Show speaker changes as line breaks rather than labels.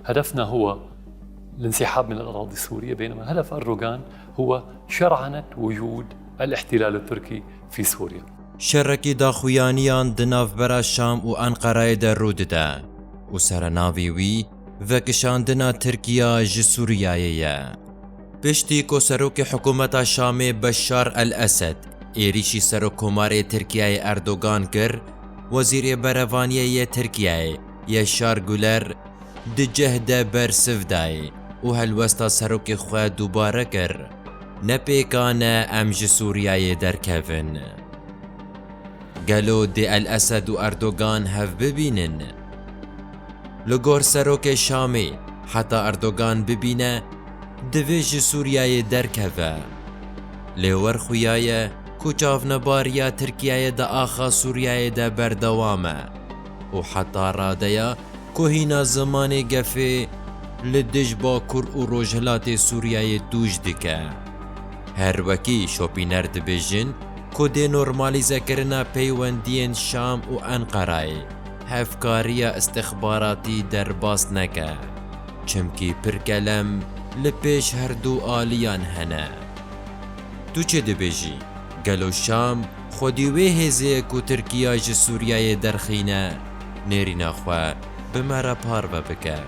هدفنا هو الانسحاب من الأراضي السورية، بينما هدف أردوغان هو شرعنة وجود الاحتلال التركي في سوريا.
شەڕێکی داخوایانیان دناوبەرە شام و ئەنقەرەی دەڕوودەدا و سەرناوی وی ڤەکشاندنا ترکیا ji سووریایەیە. پشتی کۆسەرۆکی حکوومەتە شامێ بەشار ئەلئەسەد ئێریشی سەرۆکۆمارێ ترکیای ئەردۆگان کرد، وەزیرێ بەرەڤانیەیە ترکیای یەشار گولەر دجەهدە بەرسڤدای و هەلوەستا سەرۆکی خوێ دووبارە کرد، نەپێکانە ئەم ji سووریایê دەرکەڤن. گەلۆ دێ ئەلئەسەد و ئەردۆگان هەف ببینن. li gor serokê Şamê heta Erdogan bibîne divê ji Sûriyayê derkeve. Lêwerxuya ye ku çavnebariya Tirkiyeyê de axa Sûriyayê de berdewam e û heta radeya ku hîna zimanê gefê li dij Bakur û Rojhilatê Sûriyayê dûj dike. Her wekî şopîner dibêjin ku dê normalizekirina peywendiyên Şam û Enqereyê hevkariya istixbaratî derbas neke, çimkî pir kelem li pêş herdû aliyan hene. Tu çi dibêjî? Gelo Şam xwedî wê hêzê ku Tirkiya ji Sûriyayê derxîne, nêrîna xwe bi me re parve bike.